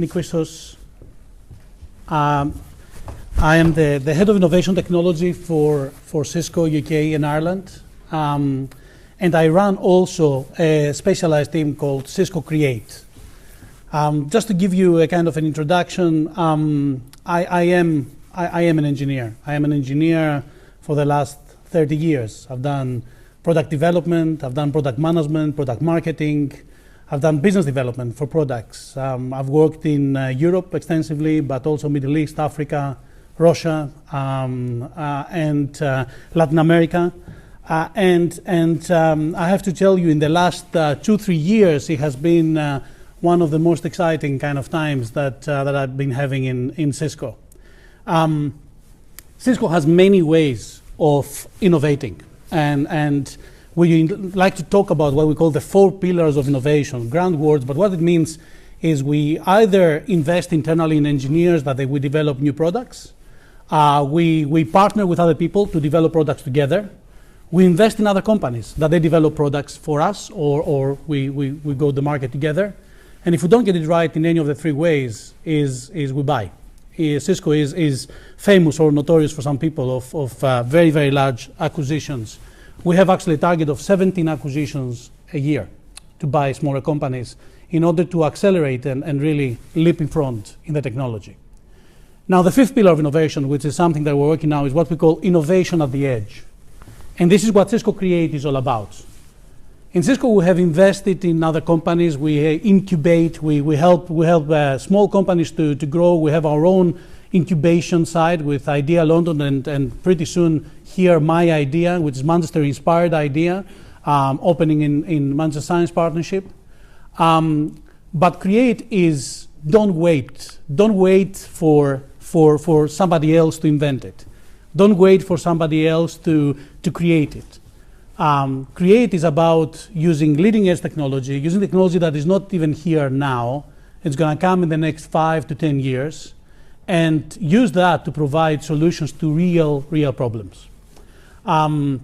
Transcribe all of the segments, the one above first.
Chrissos. I am the head of innovation technology for Cisco UK and Ireland. And I run also a specialized team called Cisco CREATE. Just to give you a kind of an introduction, I am an engineer. I am an engineer for the last 30 years. I've done product development, I've done product management, product marketing, I've done business development for products. I've worked in Europe extensively, but also Middle East, Africa, Russia, and Latin America. And I have to tell you, in the last 2-3 years, it has been one of the most exciting kind of times that I've been having in Cisco. Cisco has many ways of innovating, and we like to talk about what we call the 4 pillars of innovation, grand words, but what it means is we either invest internally in engineers that we develop new products, we partner with other people to develop products together, we invest in other companies that they develop products for us, or we go to market together. And if we don't get it right in any of the 3 ways, is we buy. Cisco is famous or notorious for some people of very, very large acquisitions. We have actually a target of 17 acquisitions a year to buy smaller companies in order to accelerate and really leap in front in the technology. Now, the 5th pillar of innovation, which is something that we're working now, is what we call innovation at the edge. And this is what Cisco CREATE is all about. In Cisco, we have invested in other companies. We incubate. We help small companies to grow. We have our own incubation side with Idea London and pretty soon here My Idea, which is Manchester-inspired idea, opening in Manchester Science Partnership. But CREATE is don't wait. Don't wait for somebody else to invent it. Don't wait for somebody else to create it. CREATE is about using leading-edge technology, using technology that is not even here now. It's going to come in the next 5 to 10 years, and use that to provide solutions to real problems. I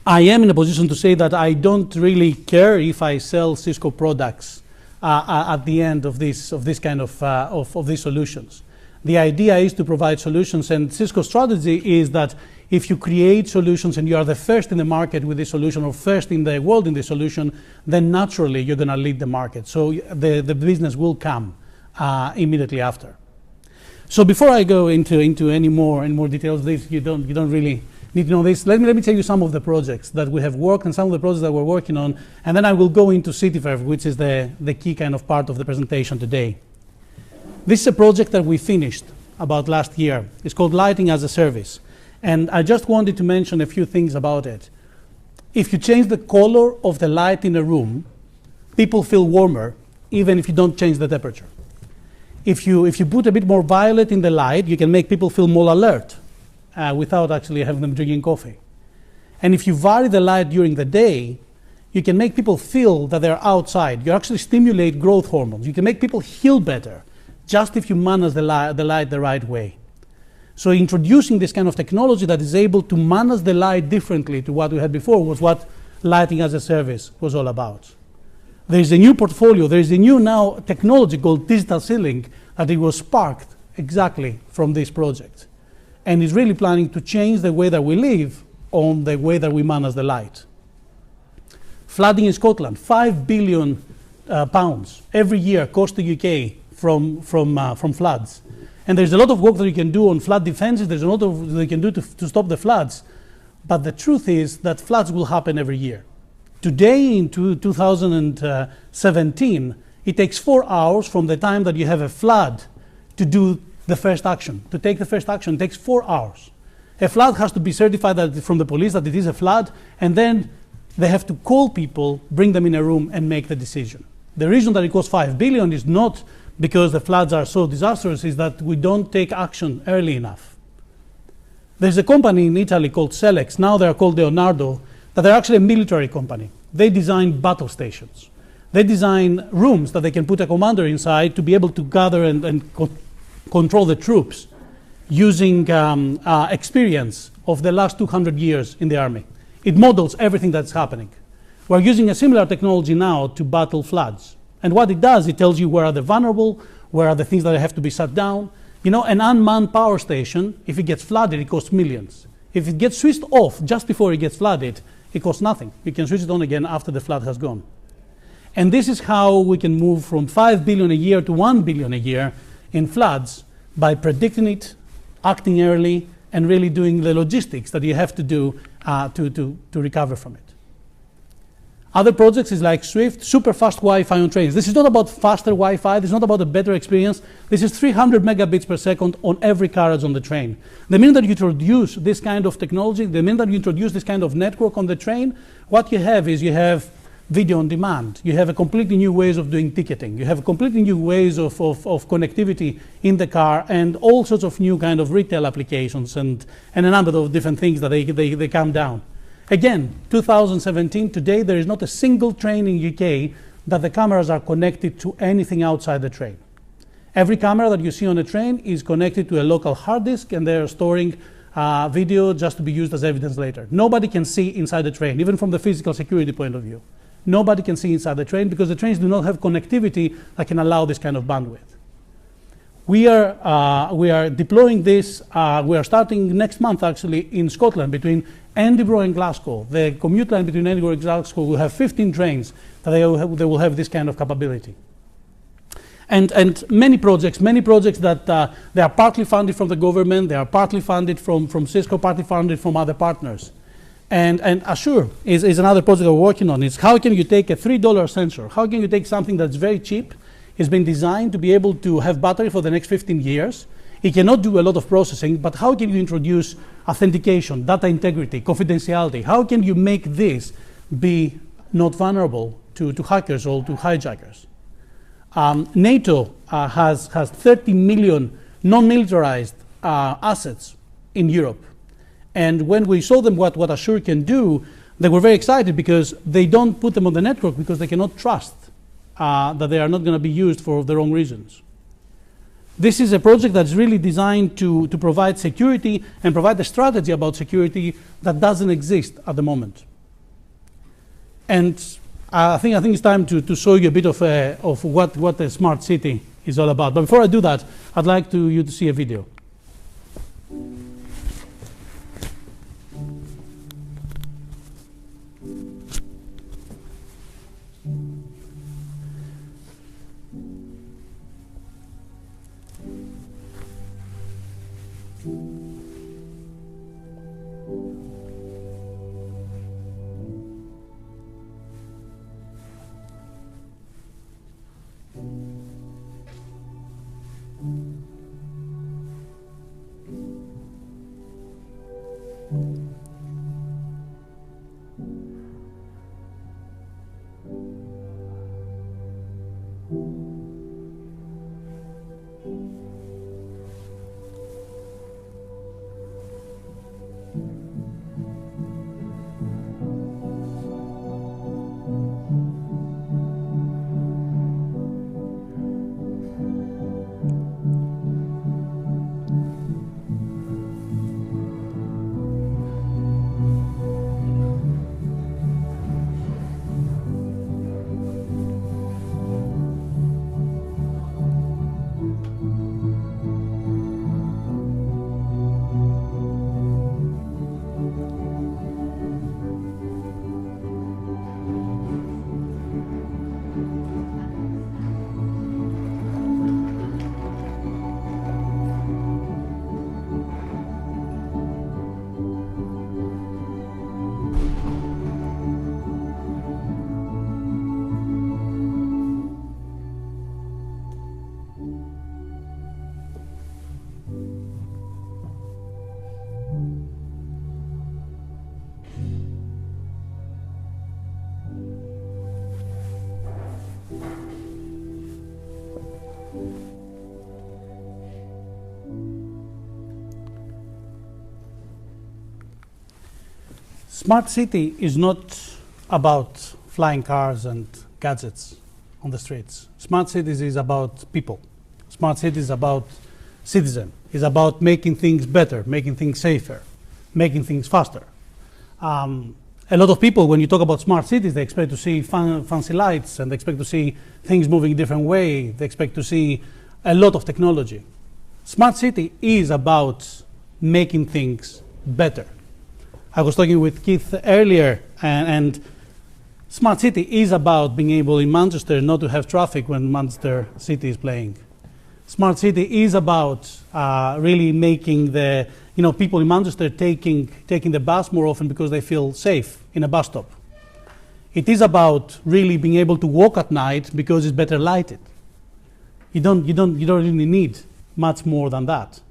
am in a position to say that I don't really care if I sell Cisco products at the end of this kind of these solutions. The idea is to provide solutions, and Cisco's strategy is that if you create solutions and you are the first in the market with this solution or first in the world in this solution, then naturally you're going to lead the market. So the business will come immediately after. So before I go into any more details of this, you don't really need to know this. Let me tell you some of the projects that we have worked and some of the projects that we're working on, and then I will go into cityverve, which is the key kind of part of the presentation today. This is a project that we finished about last year. It's called Lighting as a Service. And I just wanted to mention a few things about it. If you change the color of the light in a room, people feel warmer, even if you don't change the temperature. If you put a bit more violet in the light, you can make people feel more alert without actually having them drinking coffee. And if you vary the light during the day, you can make people feel that they're outside. You actually stimulate growth hormones. You can make people heal better, just if you manage the light the right way. So introducing this kind of technology that is able to manage the light differently to what we had before was what Lighting as a Service was all about. There is a new portfolio, there is a new now technology called digital ceiling that it was sparked exactly from this project. And is really planning to change the way that we live on the way that we manage the light. Flooding in Scotland, £5 billion every year cost the UK from floods. And there's a lot of work that you can do on flood defenses. There's a lot of that you can do to stop the floods. But the truth is that floods will happen every year. Today, in 2017, it takes 4 hours from the time that you have a flood to do the first action. To take the first action takes 4 hours. A flood has to be certified from the police that it is a flood, and then they have to call people, bring them in a room, and make the decision. The reason that it costs $5 billion is not because the floods are so disastrous, is that we don't take action early enough. There's a company in Italy called Selex, now they're called Leonardo, that they're actually a military company. They design battle stations. They design rooms that they can put a commander inside to be able to gather and control the troops using experience of the last 200 years in the army. It models everything that's happening. We're using a similar technology now to battle floods. And what it does, it tells you where are the vulnerable, Where are the things that have to be shut down? You know, an unmanned power station, if it gets flooded, it costs millions. If it gets switched off just before it gets flooded, it costs nothing. You can switch it on again after the flood has gone. And this is how we can move from 5 billion a year to 1 billion a year in floods, by predicting it, acting early, and really doing the logistics that you have to do to recover from it. Other projects is like Swift, super fast Wi-Fi on trains. This is not about faster Wi-Fi, this is not about a better experience. This is 300 megabits per second on every carriage on the train. The minute that you introduce this kind of technology, the minute that you introduce this kind of network on the train, what you have is you have video on demand. You have a completely new ways of doing ticketing. You have completely new ways of connectivity in the car, and all sorts of new kind of retail applications and a number of different things that they come down. Again, 2017, today there is not a single train in UK that the cameras are connected to anything outside the train. Every camera that you see on a train is connected to a local hard disk, and they're storing video just to be used as evidence later. Nobody can see inside the train, even from the physical security point of view. Nobody can see inside the train because the trains do not have connectivity that can allow this kind of bandwidth. We are deploying this. We are starting next month, actually, in Scotland between Edinburgh and Glasgow. The commute line between Edinburgh and Glasgow will have 15 trains that they will have this kind of capability. And many projects that they are partly funded from the government, they are partly funded from Cisco, partly funded from other partners. And Assure is another project we're working on. It's how can you take a $3 sensor? How can you take something that's very cheap, it's been designed to be able to have battery for the next 15 years. It cannot do a lot of processing, but how can you introduce authentication, data integrity, confidentiality? How can you make this be not vulnerable to hackers or to hijackers? NATO has 30 million non-militarized assets in Europe. And when we showed them what Assure can do, they were very excited because they don't put them on the network because they cannot trust that they are not going to be used for the wrong reasons. This is a project that's really designed to provide security and provide a strategy about security that doesn't exist at the moment. And I think it's time to show you a bit of what a smart city is all about. But before I do that, I'd like you to see a video. Smart city is not about flying cars and gadgets on the streets. Smart cities is about people. Smart cities is about citizen. It's about making things better, making things safer, making things faster. A lot of people, when you talk about smart cities, they expect to see fancy lights, and they expect to see things moving a different way. They expect to see a lot of technology. Smart city is about making things better. I was talking with Keith earlier, and smart city is about being able in Manchester not to have traffic when Manchester City is playing. Smart city is about really making the people in Manchester taking the bus more often because they feel safe in a bus stop. It is about really being able to walk at night because it's better lighted. You don't really need much more than that.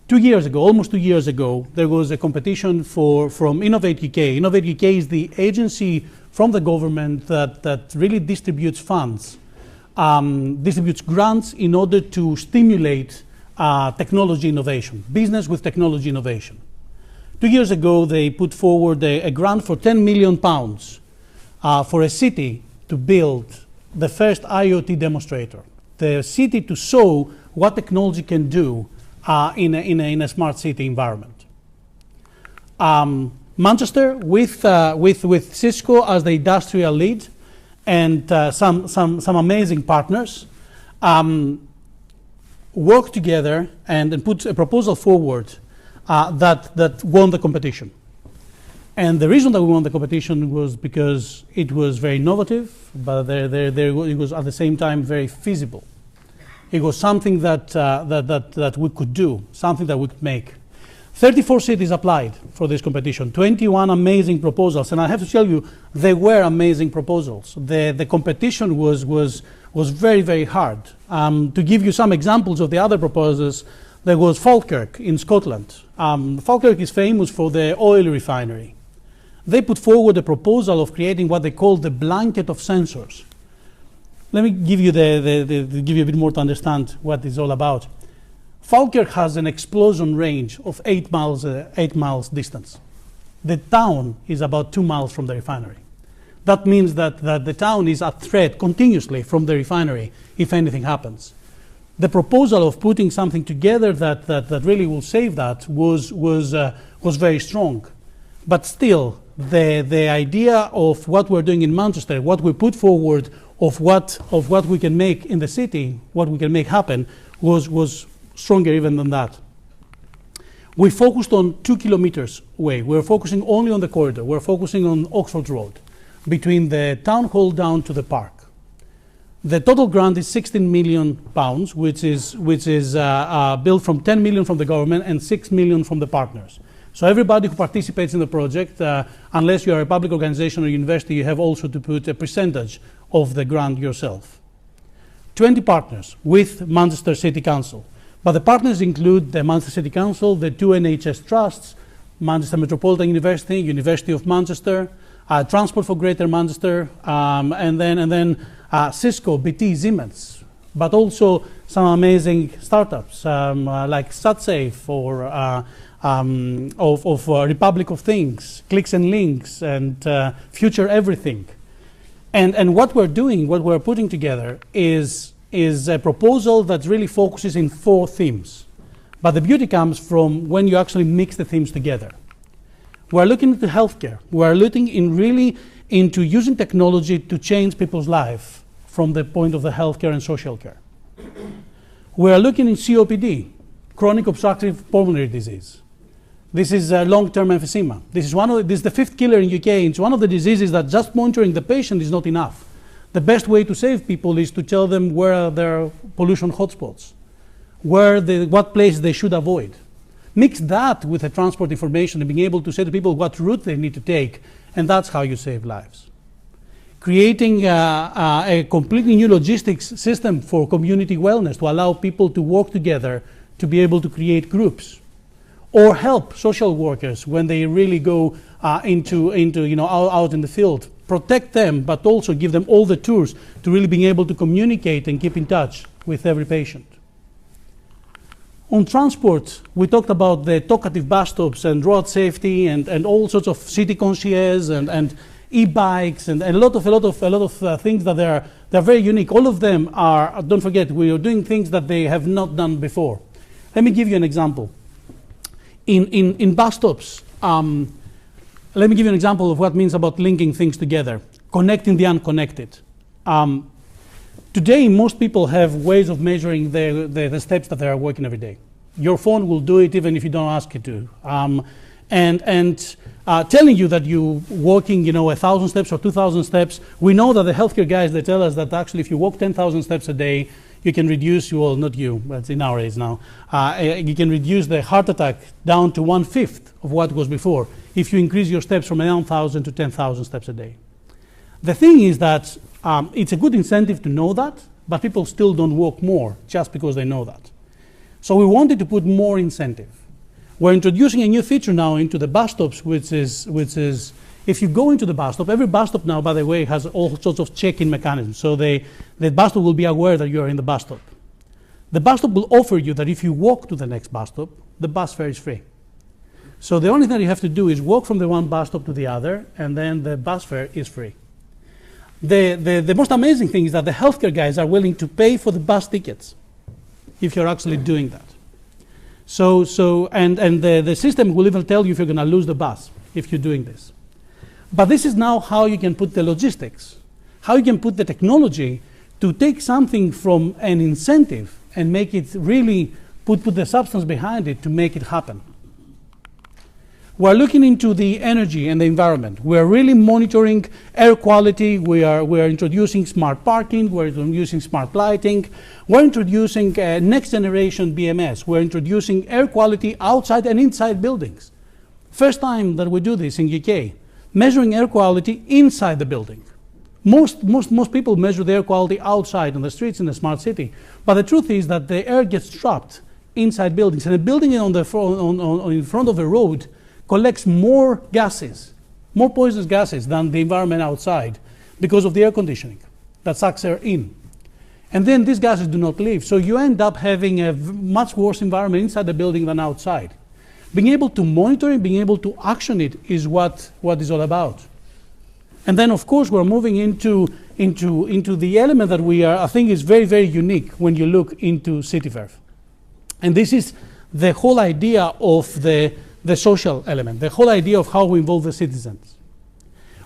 2 years ago, almost 2 years ago, there was a competition from Innovate UK. Innovate UK is the agency from the government that really distributes funds, distributes grants in order to stimulate technology innovation, business with technology innovation. 2 years ago, they put forward a grant for £10 million for a city to build the first IoT demonstrator, the city to show what technology can do in a smart city environment. Manchester, with Cisco as the industrial lead and some amazing partners, worked together and put a proposal forward that won the competition. And the reason that we won the competition was because it was very innovative, but it was at the same time very feasible. It was something that we could do, something that we could make. 34 cities applied for this competition, 21 amazing proposals, and I have to tell you, they were amazing proposals. The competition was very, very hard. To give you some examples of the other proposals, there was Falkirk in Scotland. Falkirk is famous for their oil refinery. They put forward a proposal of creating what they call the blanket of sensors. Let me give you give you a bit more to understand what it's all about. Falkirk has an explosion range of 8 miles distance. The town is about 2 miles from the refinery. That means that the town is at threat continuously from the refinery if anything happens. The proposal of putting something together that really will save that was very strong. But still, the idea of what we're doing in Manchester, what we put forward of what we can make in the city, what we can make happen, was stronger even than that. We focused on 2 kilometers away. We're focusing only on the corridor. We're focusing on Oxford Road, between the town hall down to the park. The total grant is £16 million, which is built from 10 million from the government and 6 million from the partners. So everybody who participates in the project, unless you are a public organization or university, you have also to put a percentage of the grant yourself. 20 partners with Manchester City Council. But the partners include the Manchester City Council, the 2 NHS trusts, Manchester Metropolitan University, University of Manchester, Transport for Greater Manchester, and then Cisco, BT, Siemens, but also some amazing startups like SatSafe or of Republic of Things, Clicks and Links, and Future Everything. And what we're doing, what we're putting together is a proposal that really focuses in 4 themes. But the beauty comes from when you actually mix the themes together. We're looking into healthcare. We're looking into using technology to change people's life from the point of the healthcare and social care. We're looking in COPD, chronic obstructive pulmonary disease. This is long-term emphysema. This is the 5th killer in UK. It's one of the diseases that just monitoring the patient is not enough. The best way to save people is to tell them where are their pollution hotspots, what place they should avoid. Mix that with the transport information and being able to say to people what route they need to take, and that's how you save lives. Creating a completely new logistics system for community wellness to allow people to work together to be able to create groups, or help social workers when they really go out in the field. Protect them, but also give them all the tools to really being able to communicate and keep in touch with every patient. On transport, we talked about the talkative bus stops and road safety and all sorts of city concierge and e-bikes and a lot of things that they're very unique. All of them are, don't forget, we are doing things that they have not done before. Let me give you an example. In bus stops, let me give you an example of what it means about linking things together, connecting the unconnected. 2 Today, most people have ways of measuring the steps that they are working every day. Your phone will do it even if you don't ask it to. Telling you that you're walking, 1,000 steps or 2,000 steps. We know that the healthcare guys, they tell us that actually if you walk 10,000 steps a day, you can reduce, well, not you, but it's in our age now, you can reduce the heart attack down to 1/5 of what was before if you increase your steps from 1,000 to 10,000 steps a day. The thing is that it's a good incentive to know that, but people still don't walk more just because they know that. So we wanted to put more incentive. We're introducing a new feature now into the bus stops, which is if you go into the bus stop, every bus stop now, by the way, has all sorts of check-in mechanisms. So the bus stop will be aware that you're in the bus stop. The bus stop will offer you that if you walk to the next bus stop, the bus fare is free. So the only thing you have to do is walk from the one bus stop to the other, and then the bus fare is free. The most amazing thing is that the healthcare guys are willing to pay for the bus tickets if you're actually doing that. And the system will even tell you if you're going to lose the bus if you're doing this. But this is now how you can put the logistics, how you can put the technology to take something from an incentive and make it really put the substance behind it to make it happen. We're looking into the energy and the environment. We're really monitoring air quality. We're introducing smart parking. We're introducing smart lighting. We're introducing next generation BMS. We're introducing air quality outside and inside buildings. First time that we do this in UK, measuring air quality inside the building. Most people measure the air quality outside on the streets in the smart city. But the truth is that the air gets trapped inside buildings. And a building in front of a road collects more gases, more poisonous gases than the environment outside because of the air conditioning that sucks air in. And then these gases do not leave. So you end up having a much worse environment inside the building than outside. Being able to monitor it, being able to action it is what is all about. And then, of course, we're moving into the element that I think is very, very unique when you look into cityverve. And this is the whole idea of the social element, the whole idea of how we involve the citizens.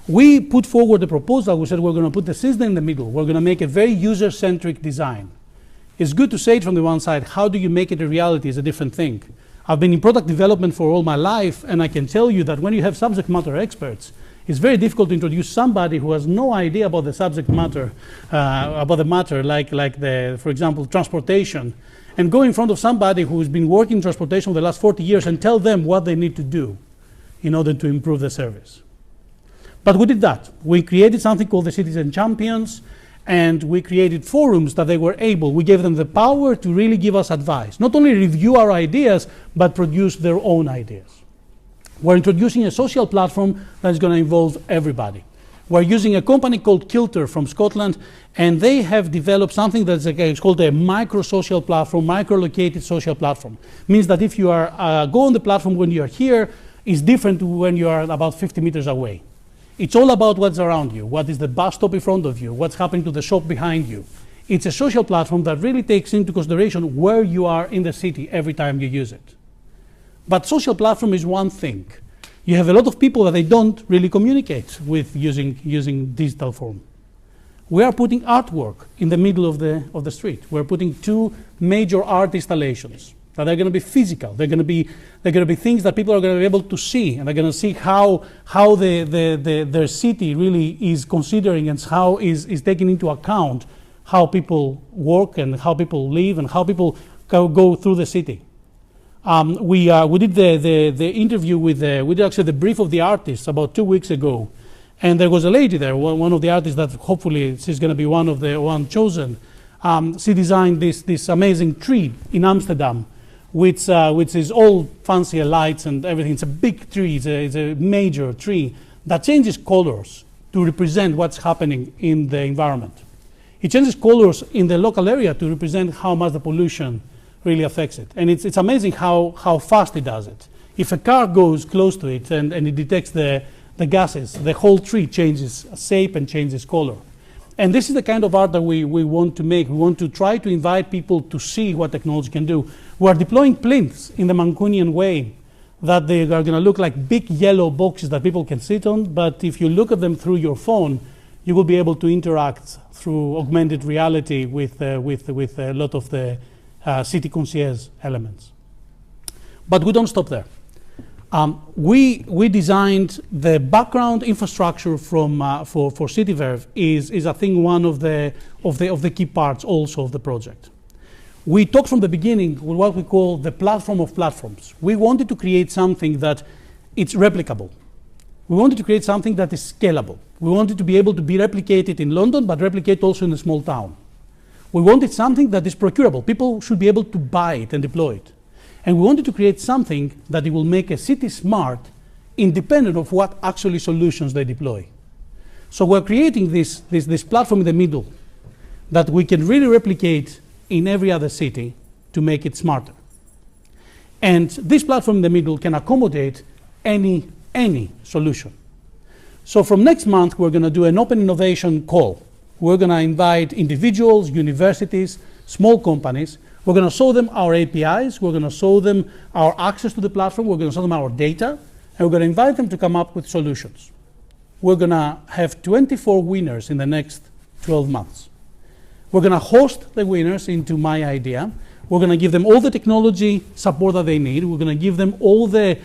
We put forward a proposal. We said we're going to put the citizen in the middle. We're going to make a very user-centric design. It's good to say it from the one side. How do you make it a reality is a different thing. I've been in product development for all my life, and I can tell you that when you have subject matter experts, it's very difficult to introduce somebody who has no idea about the subject matter, like for example, transportation, and go in front of somebody who's been working in transportation for the last 40 years and tell them what they need to do in order to improve the service. But we did that. We created something called the Citizen Champions, and we created forums that we gave them the power to really give us advice. Not only review our ideas, but produce their own ideas. We're introducing a social platform that is going to involve everybody. We're using a company called Kilter from Scotland, and they have developed something that's called a micro-social platform, micro-located social platform. Means that if you go on the platform when you're here, it's different to when you are about 50 meters away. It's all about what's around you, what is the bus stop in front of you, what's happening to the shop behind you. It's a social platform that really takes into consideration where you are in the city every time you use it. But social platform is one thing. You have a lot of people that they don't really communicate with using digital form. We are putting artwork in the middle of the street. We're putting 2 major art installations that are going to be physical. They're going to be things that people are going to be able to see, and they're going to see how their city really is considering and how is taking into account how people work and how people live and how people go through the city. We did the interview we did actually the brief of the artists about 2 weeks ago, and there was a lady there, one of the artists that hopefully she's going to be one of the one chosen. She designed this amazing tree in Amsterdam, which is all fancy lights and everything. It's a big tree. It's a major tree that changes colors to represent what's happening in the environment. It changes colors in the local area to represent how much the pollution really affects it. And it's amazing how fast it does it. If a car goes close to it and it detects the gases, the whole tree changes shape and changes color. And this is the kind of art that we want to make. We want to try to invite people to see what technology can do. We're deploying plinths in the Mancunian way that they are going to look like big yellow boxes that people can sit on, but if you look at them through your phone, you will be able to interact through augmented reality with a lot of the city concierge elements. But we don't stop there. We designed the background infrastructure for cityverve is I think one of the key parts also of the project. We talked from the beginning with what we call the platform of platforms. We wanted to create something that it's replicable. We wanted to create something that is scalable. We wanted to be able to be replicated in London, but replicate also in a small town. We wanted something that is procurable. People should be able to buy it and deploy it. And we wanted to create something that it will make a city smart, independent of what actually solutions they deploy. So we're creating this platform in the middle that we can really replicate in every other city to make it smarter. And this platform in the middle can accommodate any solution. So from next month, we're going to do an open innovation call. We're going to invite individuals, universities, small companies. We're going to show them our APIs. We're going to show them our access to the platform. We're going to show them our data. And we're going to invite them to come up with solutions. We're going to have 24 winners in the next 12 months. We're going to host the winners into My Idea. We're going to give them all the technology support that they need. We're going to give them all the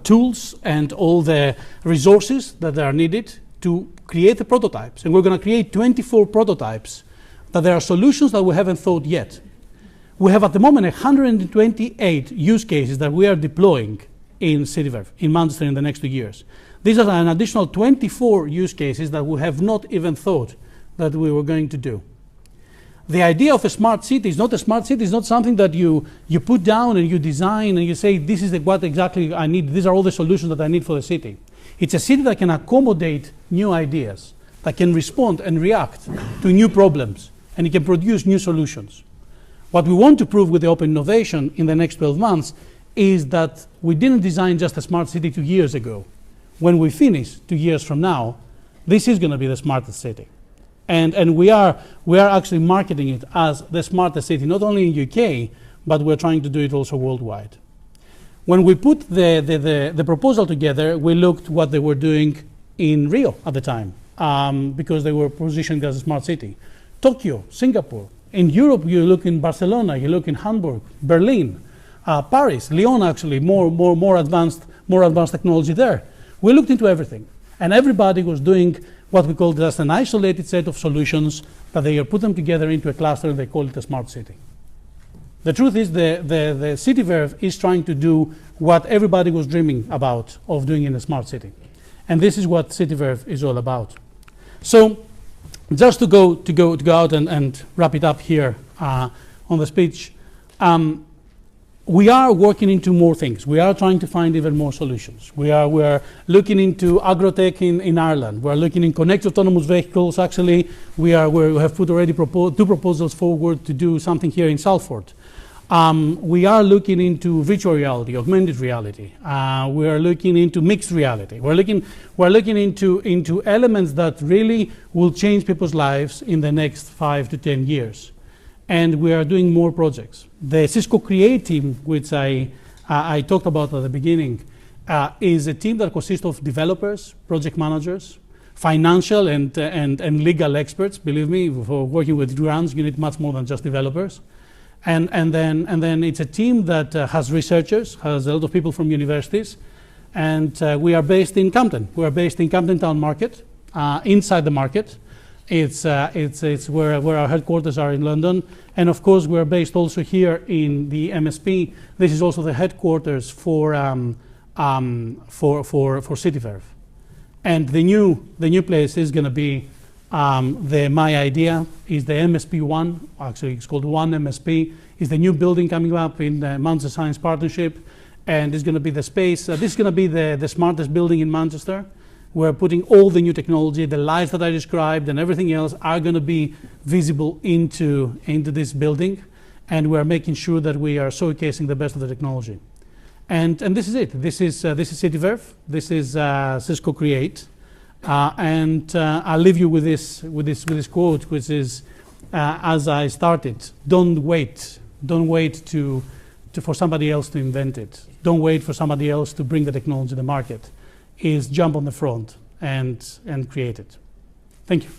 tools and all the resources that are needed to create the prototypes. And we're going to create 24 prototypes that there are solutions that we haven't thought yet. We have at the moment 128 use cases that we are deploying in cityverve, in Manchester in the next 2 years. These are an additional 24 use cases that we have not even thought that we were going to do. The idea of a smart city is not a smart city. It's not something that you put down and you design and you say, this is what exactly I need. These are all the solutions that I need for the city. It's a city that can accommodate new ideas, that can respond and react to new problems, and it can produce new solutions. What we want to prove with the open innovation in the next 12 months is that we didn't design just a smart city 2 years ago. When we finish 2 years from now, this is going to be the smartest city. And we are actually marketing it as the smartest city, not only in UK, but we're trying to do it also worldwide. When we put the proposal together, we looked what they were doing in Rio at the time, because they were positioned as a smart city. Tokyo, Singapore. In Europe, you look in Barcelona, you look in Hamburg, Berlin, Paris, Lyon actually, more advanced technology there. We looked into everything, and everybody was doing what we call just an isolated set of solutions that they put them together into a cluster and they call it a smart city. The truth is the cityverve is trying to do what everybody was dreaming about of doing in a smart city. And this is what cityverve is all about. So just to go out and wrap it up here on the speech, we are working into more things. We are trying to find even more solutions. We are looking into agrotech in Ireland. We are looking in connected autonomous vehicles. Actually, we have put already two proposals forward to do something here in Salford. We are looking into virtual reality, augmented reality. We are looking into mixed reality. We're looking into elements that really will change people's lives in the next 5 to 10 years. And we are doing more projects. The Cisco CREATE team, which I talked about at the beginning, is a team that consists of developers, project managers, financial and legal experts. Believe me, for working with grants, you need much more than just developers. And then it's a team that has researchers, has a lot of people from universities, and we are based in Camden. We are based in Camden Town Market, inside the market. It's where our headquarters are in London, and of course we're based also here in the MSP. This is also the headquarters for cityverve, and the new place is going to be the My Idea is the MSP1. Actually, it's called One MSP. Is the new building coming up in the Manchester Science Partnership, and it's going to be the space. This is going to be the smartest building in Manchester. We're putting all the new technology, the lights that I described and everything else are going to be visible into this building, and we're making sure that we are showcasing the best of the technology. And this is it. This is cityverve. This is Cisco CREATE, and I'll leave you with this quote, which is, as I started: don't wait for somebody else to invent it. Don't wait for somebody else to bring the technology to the market. is jump on the front and create it. Thank you.